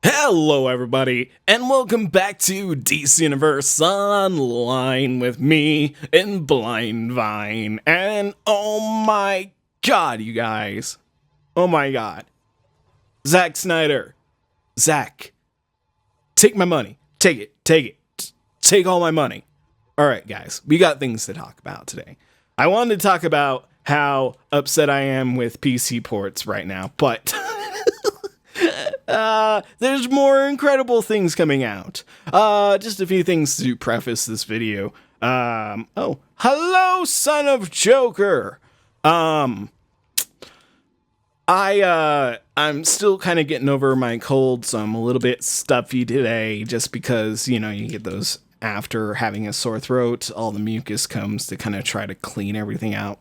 Hello everybody, and welcome back to DC Universe Online with me and Blind Vine. And oh my god, you guys. Oh my god. Zack Snyder. Zack. Take my money. Take it. Take it. Take all my money. Alright guys, we got things to talk about today. I wanted to talk about how upset I am with PC ports right now, but there's more incredible things coming out. Just a few things to preface this video. Oh, hello, son of Joker. I'm still kind of getting over my cold, so I'm a little bit stuffy today, just because, you know, you get those after having a sore throat, all the mucus comes to kind of try to clean everything out.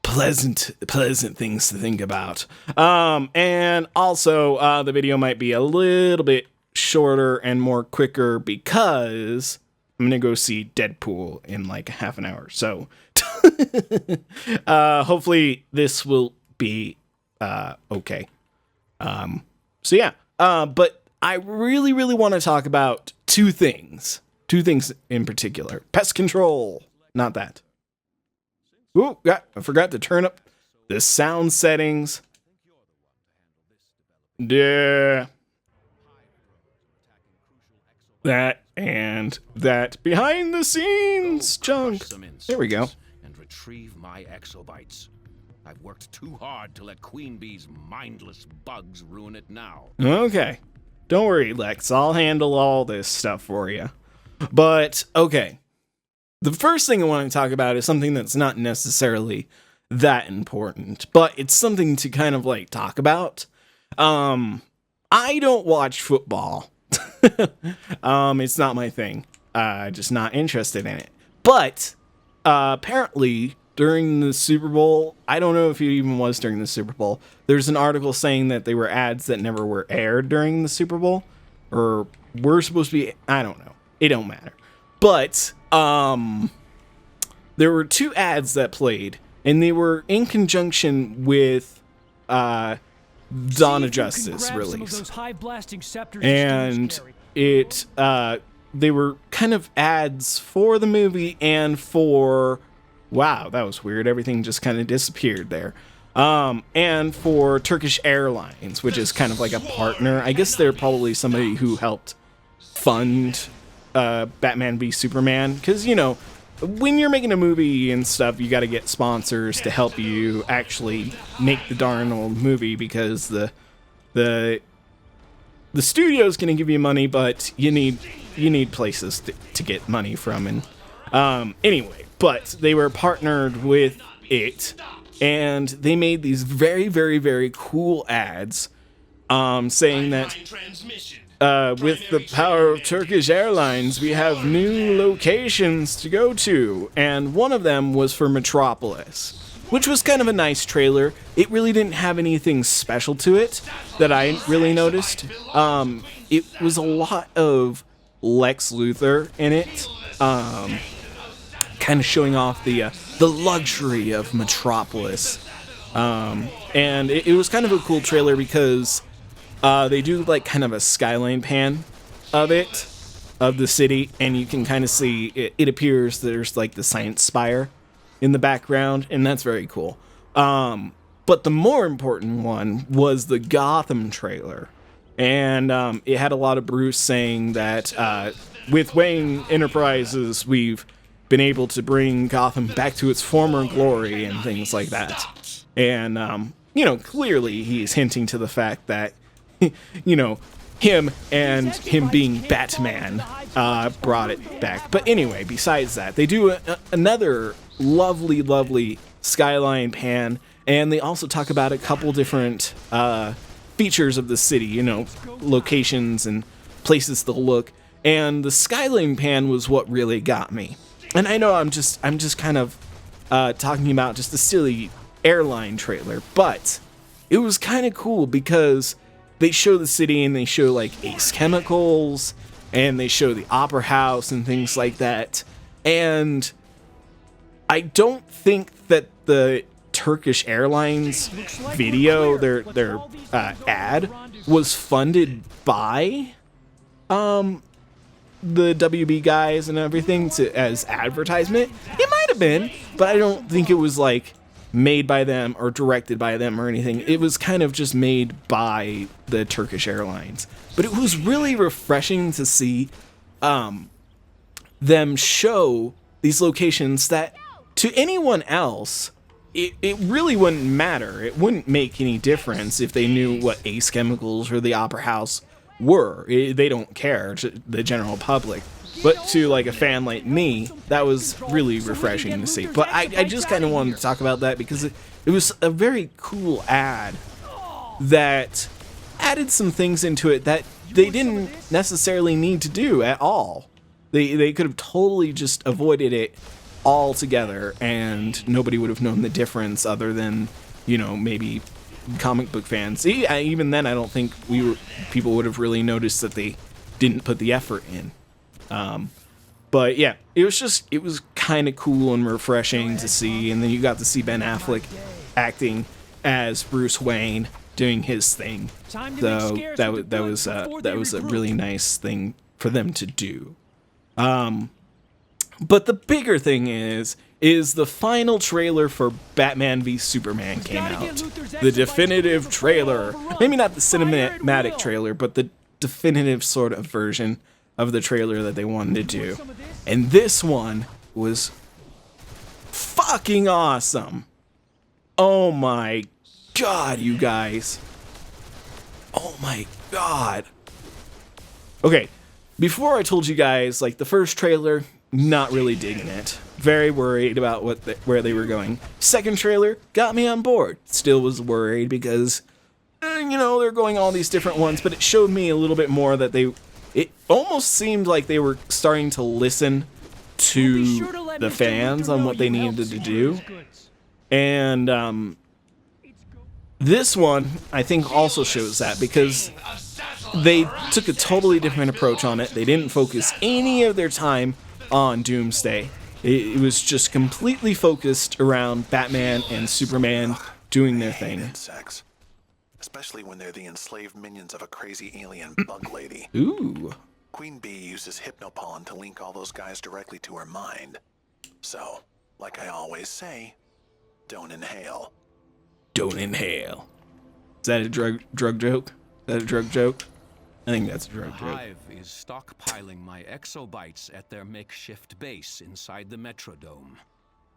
Pleasant things to think about. And also, the video might be a little bit shorter and more quicker because I'm gonna go see Dcuo in like half an hour. So, hopefully this will be, okay. So yeah, but I really want to talk about two things in particular. Pest control, not that. Ooh, I forgot to turn up the sound settings. Yeah. That and that behind the scenes junk. There we go. And retrieve my exobites. I've worked too hard to let Queen Bee's mindless bugs ruin it now. Okay. Don't worry, Lex. I'll handle all this stuff for you. But, okay. The first thing I want to talk about is something that's not necessarily that important, but it's something to kind of like talk about. I don't watch football. It's not my thing. Just not interested in it. But apparently during the Super Bowl, I don't know if it even was during the Super Bowl, there's an article saying that they were ads that never were aired during the Super Bowl, or were supposed to be, I don't know. It don't matter. But there were two ads that played, and they were in conjunction with Dawn of Justice release. And it they were kind of ads for the movie and for, wow, that was weird. Everything just kind of disappeared there. And for Turkish Airlines, which is kind of like a partner. I guess they're probably somebody who helped fund Batman v Superman, because, you know, when you're making a movie and stuff, you got to get sponsors to help you actually make the darn old movie, because the studio's going to give you money, but you need places to get money from. And anyway, but they were partnered with it, and they made these very cool ads saying that with the power of Turkish Airlines, we have new locations to go to. And one of them was for Metropolis, which was kind of a nice trailer. It really didn't have anything special to it that I really noticed. It was a lot of Lex Luthor in it, kind of showing off the luxury of Metropolis. And it was kind of a cool trailer because they do like kind of a skyline pan of the city, and you can kind of see it appears there's like the science spire in the background, and that's very cool. But the more important one was the Gotham trailer, and it had a lot of Bruce saying that with Wayne Enterprises, we've been able to bring Gotham back to its former glory and things like that. And you know, clearly he's hinting to the fact that, you know, him being Batman brought it back. But anyway, besides that, they do another lovely skyline pan, and they also talk about a couple different features of the city, you know, locations and places to look. And the skyline pan was what really got me. And I know I'm just kind of talking about just a silly airline trailer, but it was kind of cool because they show the city, and they show like Ace Chemicals, and they show the Opera House and things like that. And I don't think that the Turkish Airlines video, their ad, was funded by the WB guys and everything as advertisement. It might have been, but I don't think it was like made by them or directed by them or anything. It was kind of just made by the Turkish Airlines. But it was really refreshing to see them show these locations that to anyone else, it really wouldn't matter. It wouldn't make any difference if they knew what Ace Chemicals or the Opera House were. They don't care to the general public. But to like a fan like me, that was really refreshing to see. But I just kind of wanted to talk about that because it was a very cool ad that added some things into it that they didn't necessarily need to do at all. They could have totally just avoided it altogether and nobody would have known the difference other than, you know, maybe comic book fans. Even then, I don't think people would have really noticed that they didn't put the effort in. But yeah, it was kind of cool and refreshing to see. And then you got to see Ben Affleck acting as Bruce Wayne doing his thing. So that was a really nice thing for them to do. But the bigger thing is the final trailer for Batman v Superman came out. The definitive trailer. Maybe not the cinematic trailer, but the definitive sort of version of the trailer that they wanted to do. And this one was fucking awesome. Oh my god, you guys. Oh my god. Okay, before I told you guys, like, the first trailer, not really digging it. Very worried about where they were going. Second trailer got me on board. Still was worried because, you know, they're going all these different ones, but it showed me a little bit more that it almost seemed like they were starting to listen to the fans on what they needed to do. And this one, I think, also shows that because they took a totally different approach on it. They didn't focus any of their time on Doomsday. It was just completely focused around Batman and Superman doing their thing. Sex. Especially when they're the enslaved minions of a crazy alien bug lady. Ooh. Queen Bee uses hypnopollen to link all those guys directly to her mind. So, like I always say, don't inhale. Don't inhale. Is that a drug joke? Is that a drug joke? I think that's a drug joke. Hive is stockpiling my exobytes at their makeshift base inside the Metrodome.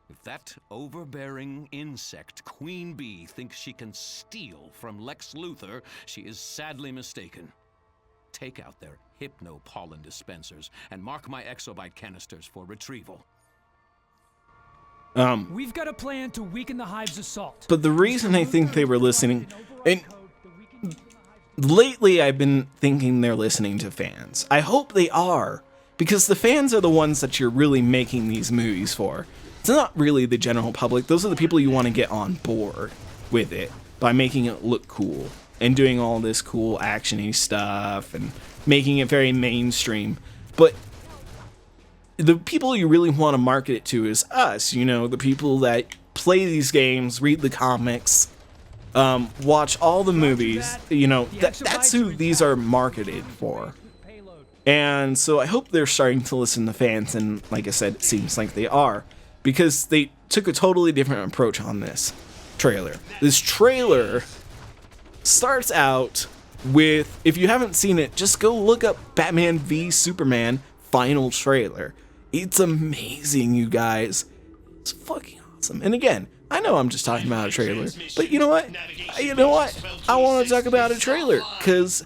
If that overbearing insect, Queen Bee, thinks she can steal from Lex Luthor, she is sadly mistaken. Take out their hypno-pollen dispensers and mark my exobyte canisters for retrieval. We've got a plan to weaken the Hive's assault. But the reason I think they were listening, and lately I've been thinking they're listening to fans. I hope they are, because the fans are the ones that you're really making these movies for. It's not really the general public. Those are the people you want to get on board with it by making it look cool and doing all this cool action-y stuff and making it very mainstream. But the people you really want to market it to is us, you know, the people that play these games, read the comics, watch all the movies, you know, that's who these are marketed for. And so I hope they're starting to listen to fans, and like I said, it seems like they are, because they took a totally different approach on this trailer. This trailer starts out with, if you haven't seen it, just go look up Batman v Superman final trailer. It's amazing, you guys. It's fucking awesome. And again, I know I'm just talking about a trailer, but you know what? I want to talk about a trailer because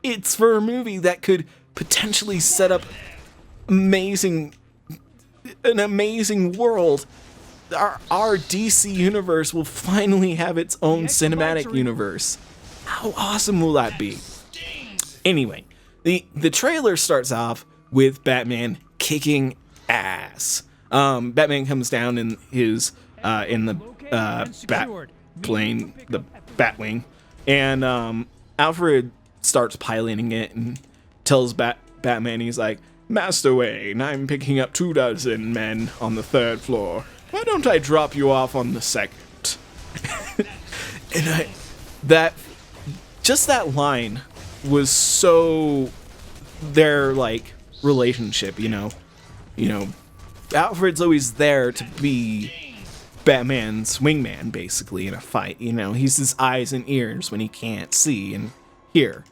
it's for a movie that could potentially set up an amazing world. Our DC universe will finally have its own cinematic universe. How awesome will that be? Anyway, the trailer starts off with Batman kicking ass. Batman comes down in his in the bat plane, the Batwing, and Alfred starts piloting it and tells Batman, he's like, "Master Wayne, I'm picking up 24 men on the 3rd floor. Why don't I drop you off on the 2nd?" And that just that line was so their like relationship, you know. Alfred's always there to be Batman's wingman, basically, in a fight. You know, he's his eyes and ears when he can't see and hear.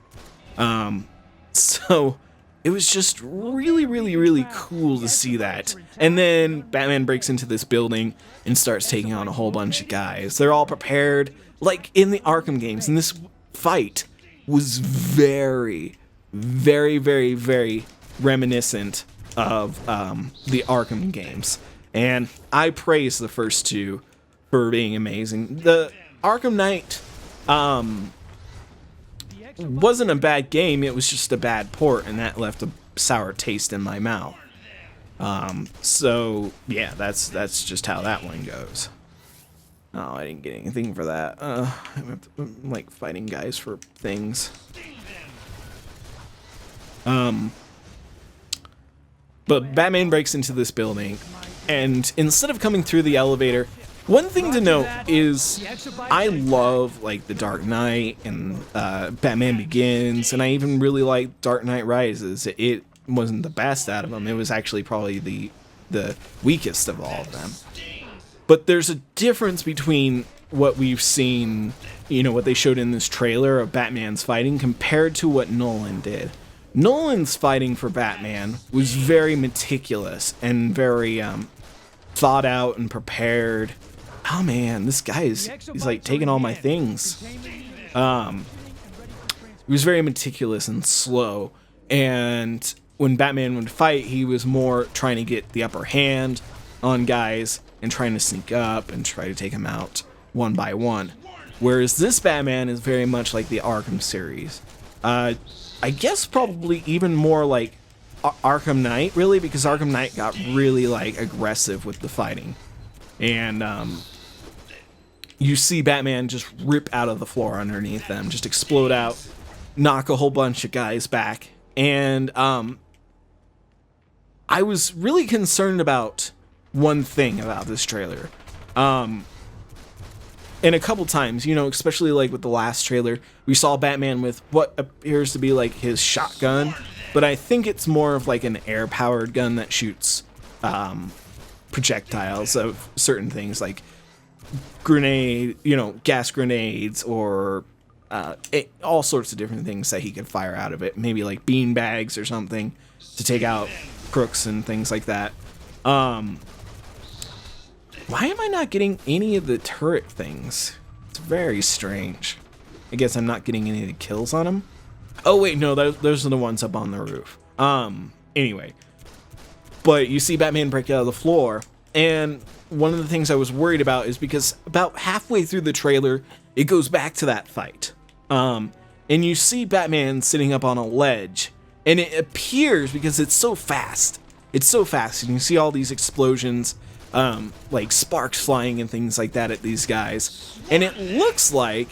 So it was just really, really, really cool to see that. And then Batman breaks into this building and starts taking on a whole bunch of guys. They're all prepared, like in the Arkham games. And this fight was very, very, very, very reminiscent of the Arkham games. And I praise the first two for being amazing. The Arkham Knight wasn't a bad game, it was just a bad port, and that left a sour taste in my mouth. So yeah, that's just how that one goes. Oh, I didn't get anything for that. I'm like fighting guys for things. But Batman breaks into this building, and instead of coming through the elevator, one thing to note is I love like the Dark Knight and Batman Begins, and I even really like Dark Knight Rises. It wasn't the best out of them. It was actually probably the weakest of all of them. But there's a difference between what we've seen, you know, what they showed in this trailer of Batman's fighting compared to what Nolan did. Nolan's fighting for Batman was very meticulous and very thought out and prepared. Oh man, this guy he's like taking all my things. He was very meticulous and slow, and when Batman would fight, he was more trying to get the upper hand on guys and trying to sneak up and try to take them out one by one. Whereas this Batman is very much like the Arkham series. I guess probably even more like Arkham Knight, really, because Arkham Knight got really like aggressive with the fighting. And you see Batman just rip out of the floor underneath them, just explode out, knock a whole bunch of guys back. And I was really concerned about one thing about this trailer. And a couple times, you know, especially like with the last trailer, we saw Batman with what appears to be like his shotgun, but I think it's more of like an air-powered gun that shoots projectiles of certain things like gas grenades or all sorts of different things that he could fire out of it. Maybe like bean bags or something to take out crooks and things like that. Why am I not getting any of the turret things? It's very strange. I guess I'm not getting any of the kills on them. Oh wait, no, those are the ones up on the roof. Anyway. But you see Batman break out of the floor, and one of the things I was worried about is because about halfway through the trailer, it goes back to that fight. And you see Batman sitting up on a ledge, and it appears, because it's so fast, and you see all these explosions, like sparks flying and things like that at these guys, and it looks like,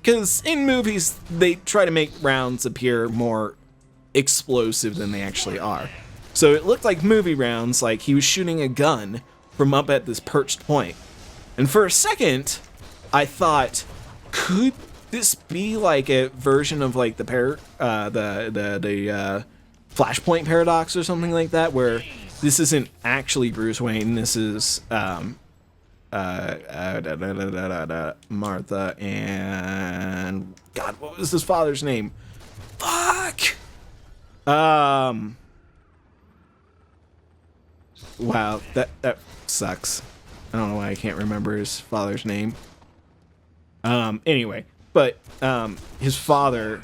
because in movies they try to make rounds appear more explosive than they actually are, so it looked like movie rounds, like he was shooting a gun from up at this perched point. And for a second I thought, could this be like a version of like the Flashpoint paradox or something like that, where this isn't actually Bruce Wayne, this is Martha and God, what was his father's name? Fuck! Wow, that sucks. I don't know why I can't remember his father's name. Anyway, but his father,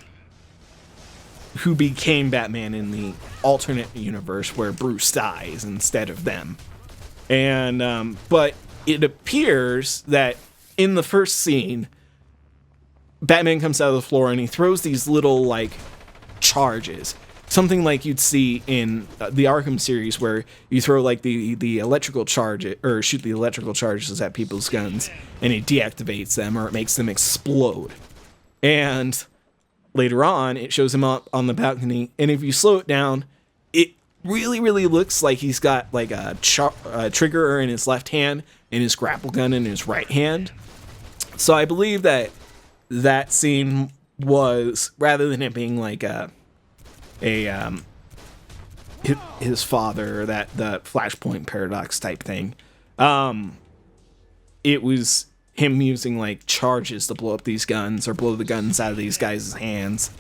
who became Batman in the alternate universe where Bruce dies instead of them. And but it appears that in the first scene, Batman comes out of the floor and he throws these little like charges, something like you'd see in the Arkham series, where you throw like the electrical charge or shoot the electrical charges at people's guns and it deactivates them or it makes them explode. And later on, it shows him up on the balcony, and if you slow it down, it really, really looks like he's got like a trigger in his left hand and his grapple gun in his right hand. So I believe that scene was, rather than it being like his father, or that the Flashpoint paradox type thing, it was him using like charges to blow up these guns or blow the guns out of these guys' hands.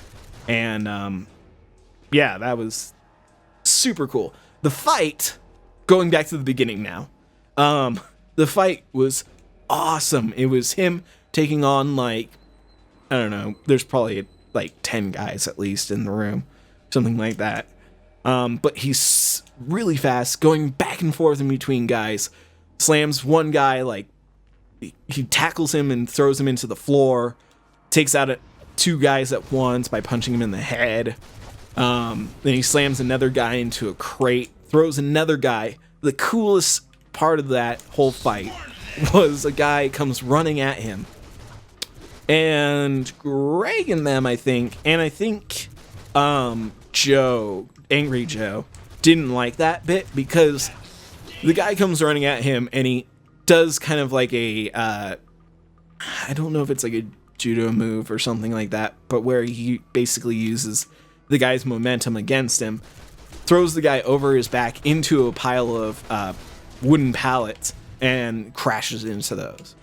And yeah, that was super cool. The fight, going back to the beginning now, the fight was awesome. It was him taking on, like, I don't know, there's probably like 10 guys at least in the room, something like that. But he's really fast, going back and forth in between guys, slams one guy, like, he tackles him and throws him into the floor, takes out two guys at once by punching him in the head. Then he slams another guy into a crate, throws another guy. The coolest part of that whole fight was a guy comes running at him. And Greg and them, I think, and I think Joe, Angry Joe, didn't like that bit because the guy comes running at him and he does kind of like a, I don't know if it's like a judo move or something like that, but where he basically uses the guy's momentum against him, throws the guy over his back into a pile of wooden pallets and crashes into those.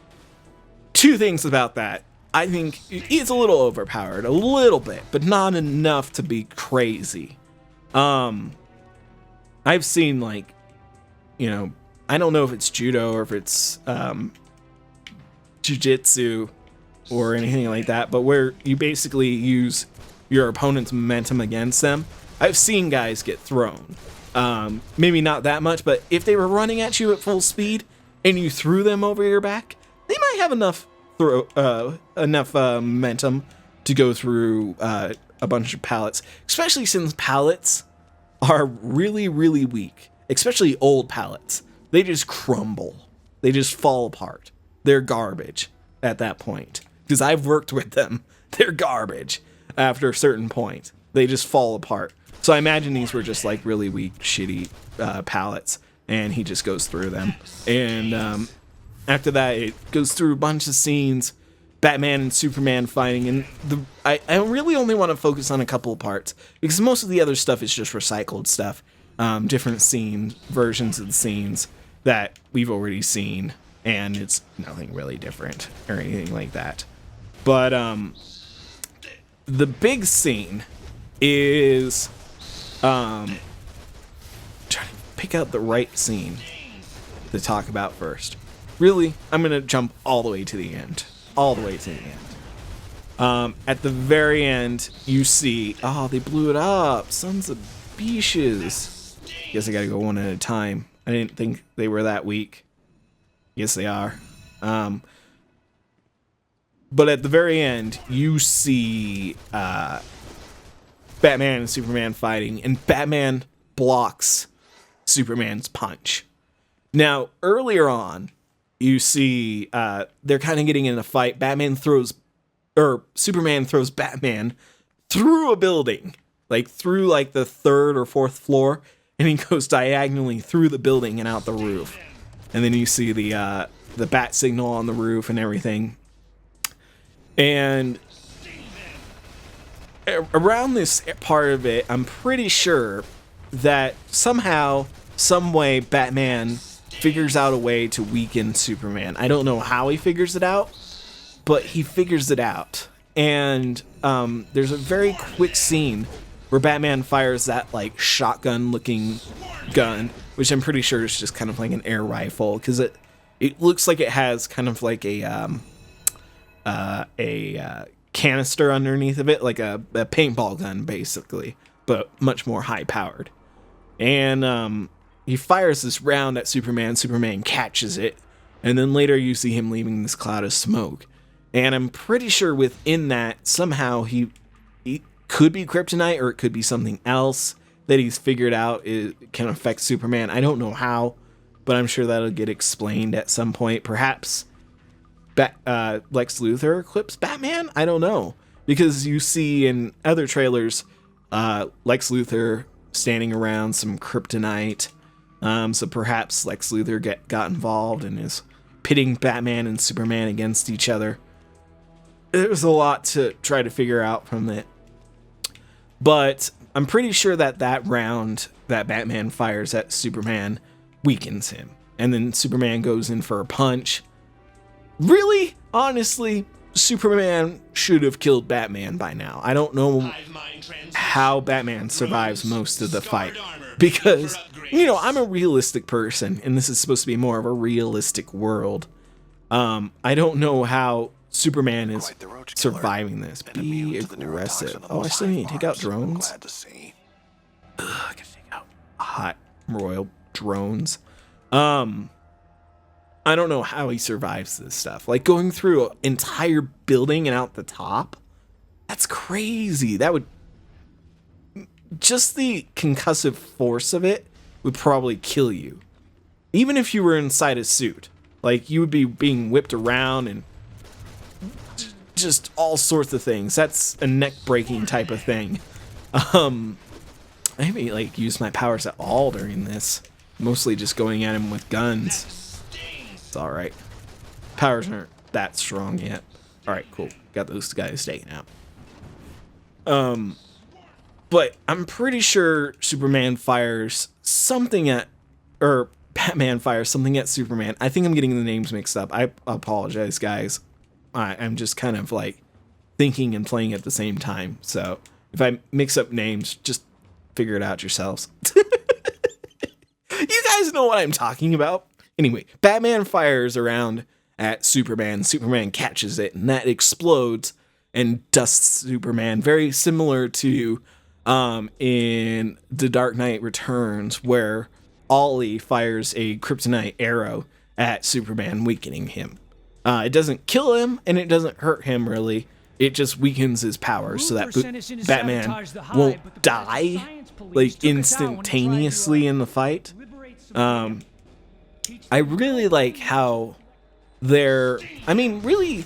Two things about that. I think it's a little overpowered, a little bit, but not enough to be crazy. I've seen, like, you know, I don't know if it's judo or if it's jiu-jitsu or anything like that, but where you basically use your opponent's momentum against them. I've seen guys get thrown. Maybe not that much, but if they were running at you at full speed and you threw them over your back, they might have enough momentum to go through a bunch of pallets, especially since pallets are really, really weak, especially old pallets. They just crumble. They just fall apart. They're garbage at that point. Because I've worked with them. They're garbage after a certain point. They just fall apart. So I imagine these were just like really weak, shitty pallets, and he just goes through them. And after that, it goes through a bunch of scenes, Batman and Superman fighting, and I really only want to focus on a couple of parts, because most of the other stuff is just recycled stuff, different scene versions of the scenes that we've already seen, and it's nothing really different or anything like that. But the big scene is trying to pick out the right scene to talk about first. Really, I'm gonna jump all the way to the end. All the way to the end. At the very end, you see, oh, they blew it up. Sons of beaches. Guess I gotta go one at a time. I didn't think they were that weak. Yes, they are. But at the very end, you see Batman and Superman fighting, and Batman blocks Superman's punch. Now, earlier on, you see they're kind of getting in a fight. Superman throws Batman through a building, like through like the third or fourth floor, and he goes diagonally through the building and out the roof. And then you see the bat signal on the roof and everything. And around this part of it, I'm pretty sure that somehow, some way, Batman figures out a way to weaken Superman. I don't know how he figures it out, but he figures it out. And there's a very quick scene where Batman fires that like shotgun-looking gun, which I'm pretty sure is just kind of like an air rifle, because it looks like it has kind of like a canister underneath of it, like a paintball gun basically, but much more high-powered. And he fires this round at Superman. Superman catches it, and then later you see him leaving this cloud of smoke. And I'm pretty sure within that, somehow he could be kryptonite, or it could be something else that he's figured out can affect Superman. I don't know how, but I'm sure that'll get explained at some point. Perhaps Lex Luthor clips Batman? I don't know. Because you see in other trailers, Lex Luthor standing around some kryptonite. So perhaps Lex Luthor got involved and is pitting Batman and Superman against each other. there's a lot to try to figure out from it. But I'm pretty sure that round that Batman fires at Superman weakens him. And then Superman goes in for a punch. Really, honestly, Superman should have killed Batman by now. I don't know how Batman survives most of the fight. Because, you know, I'm a realistic person, and this is supposed to be more of a realistic world. I don't know how Superman is surviving this. Be aggressive. Oh, I still need to take out drones? Glad to see. Ugh, I can take out hot royal drones. I don't know how he survives this stuff. Like, going through an entire building and out the top? That's crazy. That would... Just the concussive force of it would probably kill you. Even if you were inside a suit. Like, you would be being whipped around and... just all sorts of things. That's a neck-breaking type of thing. I haven't, like, used my powers at all during this. Mostly just going at him with guns. It's alright. Powers aren't that strong yet. Alright, cool. Got those guys taken out. But I'm pretty sure Superman fires something at... Or Batman fires something at Superman. I think I'm getting the names mixed up. I apologize, guys. I'm just kind of, like, thinking and playing at the same time. So, if I mix up names, just figure it out yourselves. You guys know what I'm talking about. Anyway, Batman fires around at Superman. Superman catches it, and that explodes and dusts Superman. Very similar to in The Dark Knight Returns, where Ollie fires a kryptonite arrow at Superman, weakening him. It doesn't kill him, and it doesn't hurt him, really. It just weakens his powers so that Batman won't die, like, instantaneously in the fight. I really like how they're... I mean, really,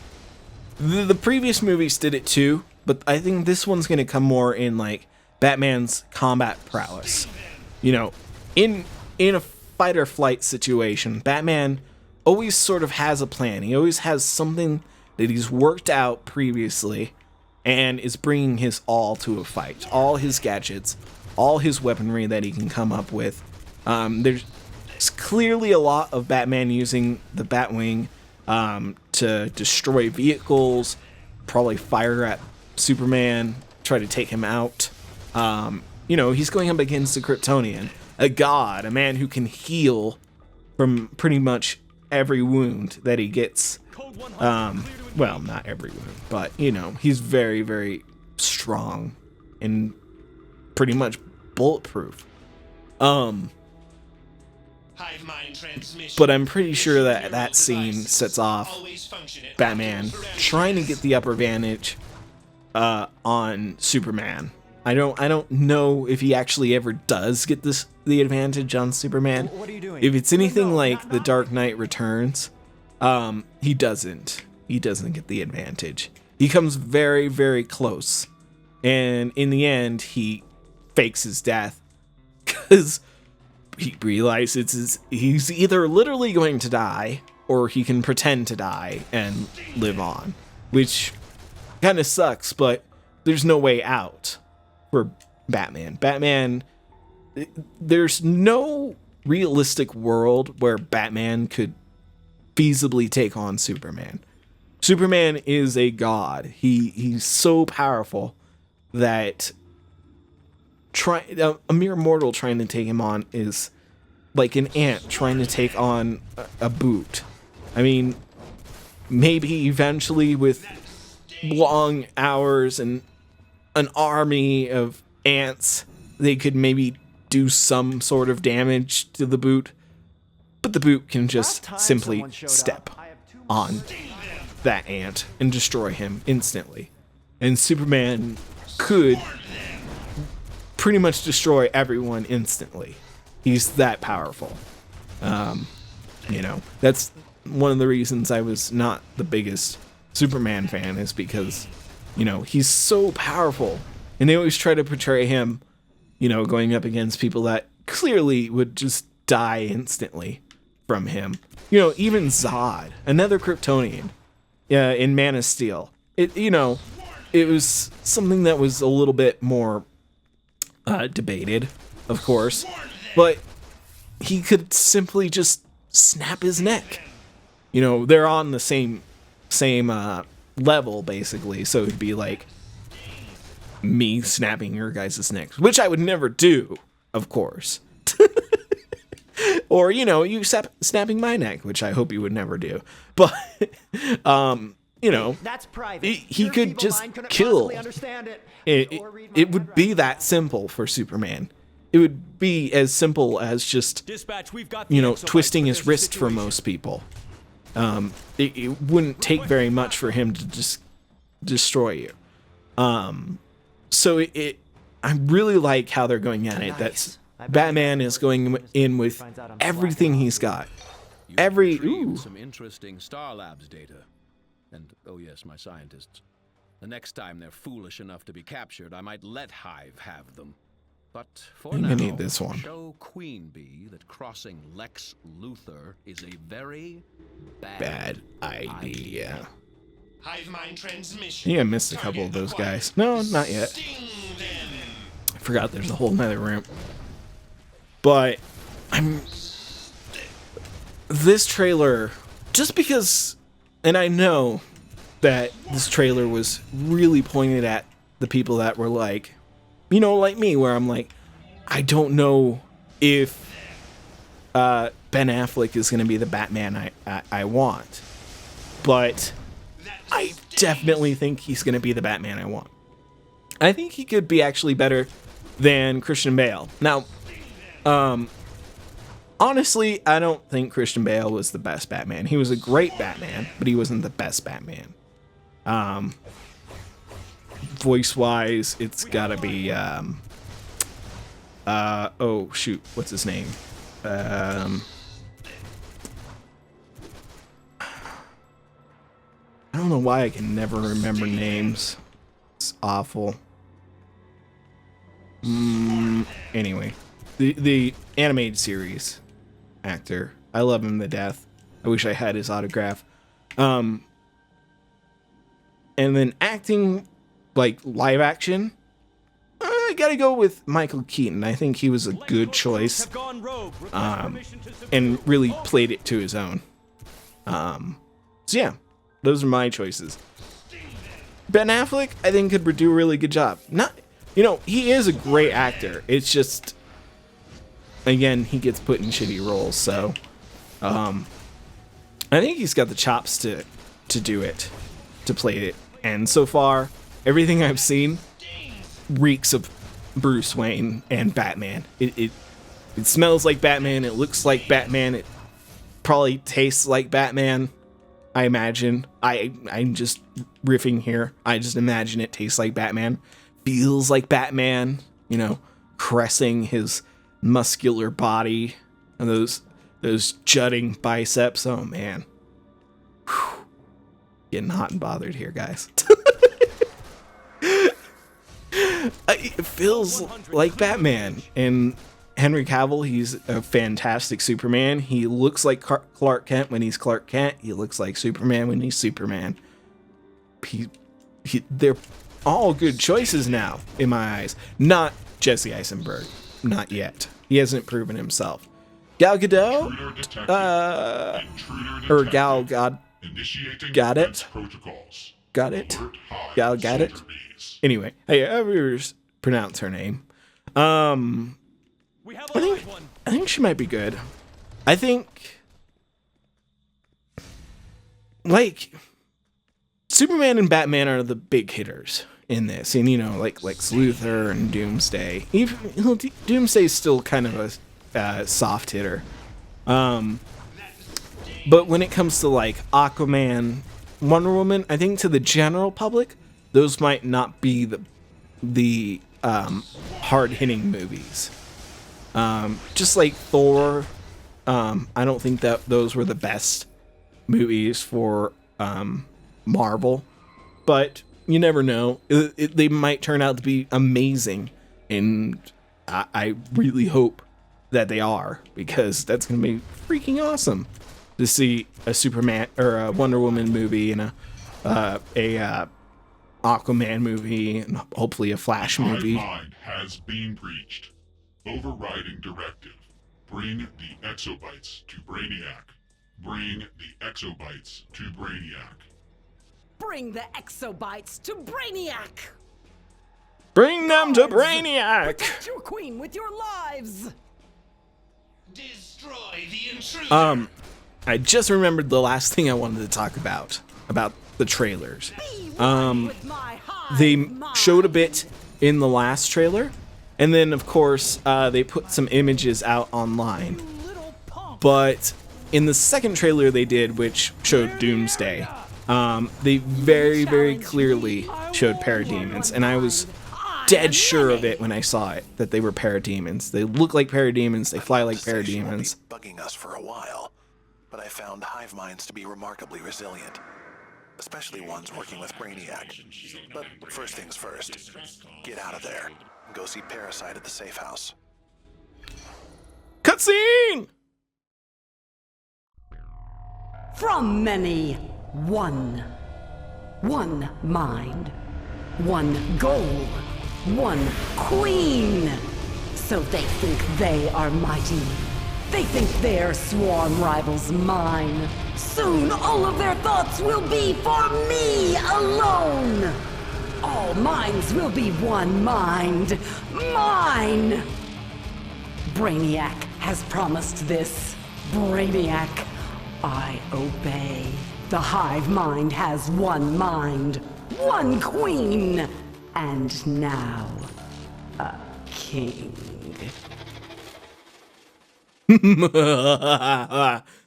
the previous movies did it too, but I think this one's going to come more in, like, Batman's combat prowess. You know, in a fight or flight situation, Batman always sort of has a plan. He always has something that he's worked out previously and is bringing his all to a fight. All his gadgets, all his weaponry that he can come up with. There's clearly a lot of Batman using the Batwing to destroy vehicles, probably fire at Superman, try to take him out. You know, he's going up against a Kryptonian, a god, a man who can heal from pretty much every wound that he gets. Well, not every wound, but, you know, he's very, very strong and pretty much bulletproof. But I'm pretty sure that that scene sets off Batman trying to get the upper advantage on Superman. I don't know if he actually ever does get the advantage on Superman. If it's anything like The Dark Knight Returns, he doesn't. He doesn't get the advantage. He comes very, very close. And in the end, he fakes his death because he realizes he's either literally going to die or he can pretend to die and live on, which kind of sucks, but there's no way out for Batman. Batman, there's no realistic world where Batman could feasibly take on Superman. Superman is a god. He's so powerful that a mere mortal trying to take him on is like an ant trying to take on a boot. I mean, maybe eventually with long hours and an army of ants, they could maybe do some sort of damage to the boot, but the boot can just simply step on that ant and destroy him instantly. And Superman could pretty much destroy everyone instantly. He's that powerful. You know, that's one of the reasons I was not the biggest Superman fan, is because, you know, he's so powerful. And they always try to portray him, you know, going up against people that clearly would just die instantly from him. You know, even Zod, another Kryptonian, in Man of Steel. it, you know, it was something that was a little bit more debated, of course, but he could simply just snap his neck. You know, they're on the same level, basically, so it'd be like me snapping your guys' necks, which I would never do, of course. Or, you know, you snapping my neck, which I hope you would never do. But, you know, That's private. he could just kill. It would be that simple for Superman. It would be as simple as just, Dispatch, we've got you the know, exobytes, twisting but his there's a wrist for situation. most people. It wouldn't take very much for him to just destroy you. So I really like how they're going at it. That's Batman is going in with everything he's got. You Every retrieved some interesting Star Labs data. And, oh yes, my scientists. The next time they're foolish enough to be captured, I might let Hive have them. But for I'm now, gonna need this one. show Queen Bee that crossing Lex Luthor is a very Bad idea. Hive mind transmission. Yeah, I missed a couple of those guys. No, not yet. Sting them. I forgot there's a whole nother room. But this trailer, just because, and I know that this trailer was really pointed at the people that were like, you know, like me, where I'm like, I don't know if Ben Affleck is going to be the Batman I want. But I definitely think he's going to be the Batman I want. I think he could be actually better than Christian Bale. Now, honestly, I don't think Christian Bale was the best Batman. He was a great Batman, but he wasn't the best Batman. Voice-wise, it's gotta be, oh, shoot, what's his name? I don't know why I can never remember names. It's awful. Anyway, the animated series actor. I love him to death. I wish I had his autograph. And then acting, like live action, I gotta go with Michael Keaton. I think he was a good choice. Have gone rogue. Request permission to And really played it to his own. So yeah, those are my choices. Ben Affleck, I think, could do a really good job. Not, you know, he is a great actor. It's just, again, he gets put in shitty roles. So, I think he's got the chops to do it, to play it. And so far, everything I've seen reeks of Bruce Wayne and Batman. It smells like Batman. It looks like Batman. It probably tastes like Batman. I imagine. I'm just riffing here. I just imagine it tastes like Batman. Feels like Batman. You know, caressing his muscular body and those jutting biceps. Oh man. Whew. Getting hot and bothered here, guys. It feels like Batman. And Henry Cavill, he's a fantastic Superman. He looks like Clark Kent when he's Clark Kent. He looks like Superman when he's Superman. They're all good choices now, in my eyes. Not Jesse Eisenberg. Not yet. He hasn't proven himself. Gal Gadot? Or Gal God... Got it? Got it? Gal got it? Anyway, hey, however pronounce her name. We have a live one. I think she might be good. I think, like, Superman and Batman are the big hitters in this, and you know, like Lex Luthor and Doomsday. Even Doomsday's still kind of a soft hitter. But when it comes to like Aquaman, Wonder Woman, I think to the general public, those might not be the hard-hitting movies. Just like Thor, I don't think that those were the best movies for Marvel, but you never know. They might turn out to be amazing, and I really hope that they are, because that's going to be freaking awesome to see a Superman or a Wonder Woman movie and a Aquaman movie and hopefully a Flash Hive movie. mind has been breached. Overriding directive. Bring the exobytes to Brainiac. Bring the exobytes to Brainiac. Bring the exobytes to Brainiac! Bring them to Brainiac! Protect your queen with your lives! Destroy the intruder. I just remembered the last thing I wanted to talk about the trailers. Be one with my hive They mind. showed a bit in the last trailer, and then of course they put some images out online. Little punk. But in the second trailer they did, which showed Doomsday, they very clearly showed parademons, and I was dead sure of it when I saw it, that they were parademons. They look like parademons, they fly like She won't parademons. be bugging us for a while, but I found hive minds to be remarkably resilient, especially ones working with Brainiac. But first things first, get out of there and go see Parasite at the safe house. Cutscene! From many, one. One mind. One goal. One queen. So they think they are mighty. They think their sworn rival's mine. Soon all of their thoughts will be for me alone. All minds will be one mind. Mine! Brainiac has promised this. Brainiac, I obey. The hive mind has one mind, one queen, and now a king.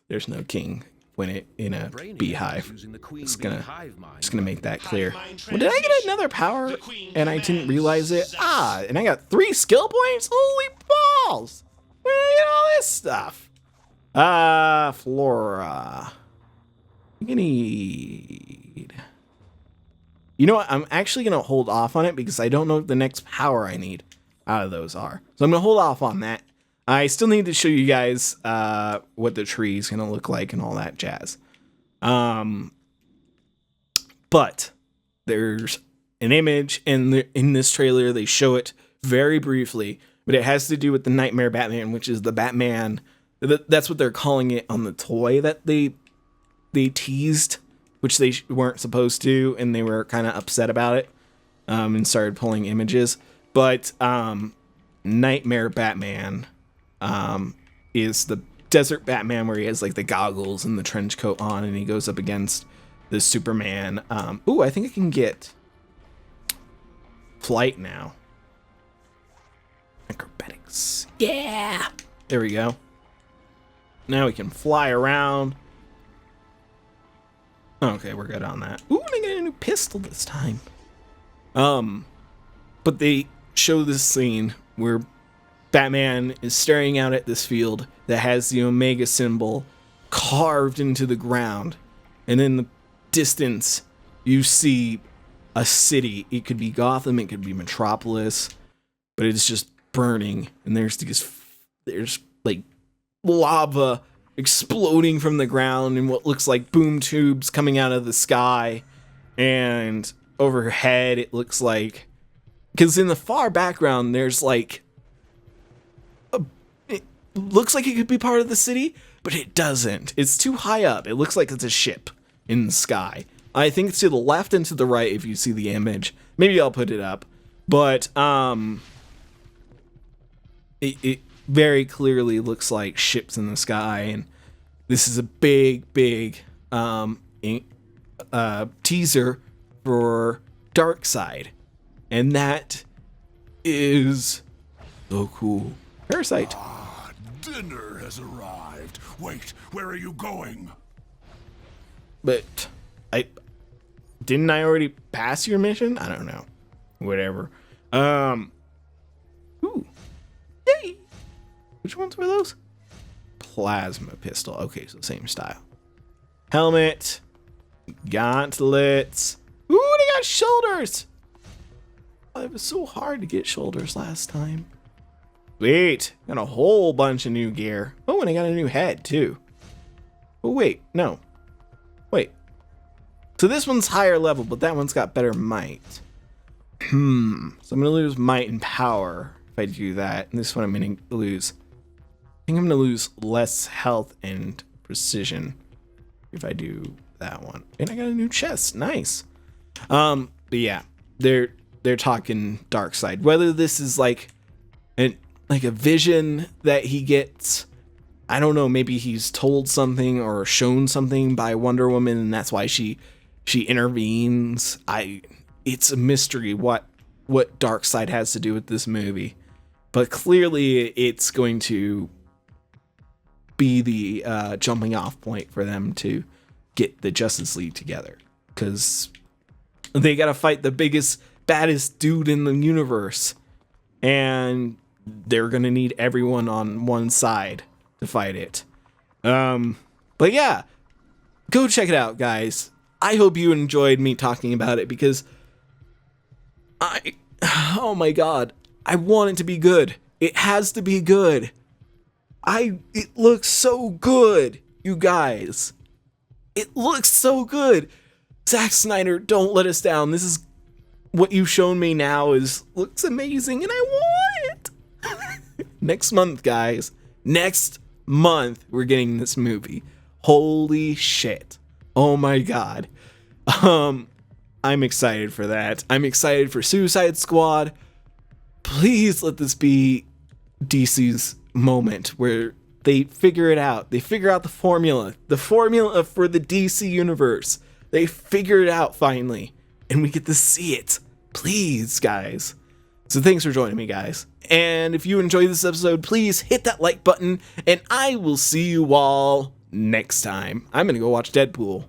There's no king when it in a Brainiac beehive. is using the Queen Just Bee gonna hive mind. just gonna make that clear. mind Well, did I get transmission. another power The Queen and I didn't commands realize it? Zeus. And I got 3 skill points. Holy balls! Where did I get all this stuff? Flora. You need. You know what? I'm actually gonna hold off on it because I don't know what the next power I need out of those are. So I'm gonna hold off on that. I still need to show you guys what the tree is gonna look like and all that jazz. But there's an image in this trailer. They show it very briefly, but it has to do with the Nightmare Batman, which is the Batman. That's what they're calling it on the toy that they teased, which they weren't supposed to, and they were kind of upset about it, and started pulling images. But Nightmare Batman is the desert Batman where he has like the goggles and the trench coat on, and he goes up against the Superman. Ooh, I think I can get flight now. Acrobatics. Yeah. There we go. Now we can fly around. Okay, we're good on that. Ooh, and I got a new pistol this time. But they show this scene where Batman is staring out at this field that has the Omega symbol carved into the ground. And in the distance, you see a city. It could be Gotham, it could be Metropolis, but it's just burning. And there's like lava exploding from the ground and what looks like boom tubes coming out of the sky. And overhead, it looks like, because in the far background, there's like, it looks like it could be part of the city, but it doesn't. It's too high up. It looks like it's a ship in the sky. I think it's to the left and to the right if you see the image. Maybe I'll put it up. But it very clearly looks like ships in the sky, and this is a big teaser for Darkseid, and that is so cool. Parasite. Dinner has arrived. Wait, where are you going? But I already pass your mission? I don't know. Whatever. Ooh. Yay. Which ones were those? Plasma pistol. Okay, so same style. Helmet. Gauntlets. Ooh, they got shoulders. Oh, it was so hard to get shoulders last time. Wait, got a whole bunch of new gear. Oh, and I got a new head too. Oh, wait, no. Wait. So this one's higher level, but that one's got better might. So I'm going to lose might and power if I do that. And this one I'm going to lose. I think I'm going to lose less health and precision if I do that one. And I got a new chest. Nice. But yeah, they're talking dark side. Whether this is like a vision that he gets, I don't know, maybe he's told something or shown something by Wonder Woman and that's why she intervenes. It's a mystery what Darkseid has to do with this movie. But clearly it's going to be the jumping off point for them to get the Justice League together. Because they got to fight the biggest, baddest dude in the universe. And they're going to need everyone on one side to fight it. But yeah, go check it out, guys. I hope you enjoyed me talking about it because oh my god, I want it to be good. It has to be good. It looks so good, you guys. It looks so good. Zack Snyder, don't let us down. This is what you've shown me now looks amazing and I want it. Next month, guys. Next month, we're getting this movie. Holy shit. Oh my god. I'm excited for that. I'm excited for Suicide Squad. Please let this be DC's moment where they figure it out. They figure out the formula for the DC universe. They figure it out finally, and we get to see it. Please, guys. So thanks for joining me, guys. And if you enjoyed this episode, please hit that like button, and I will see you all next time. I'm gonna go watch Deadpool.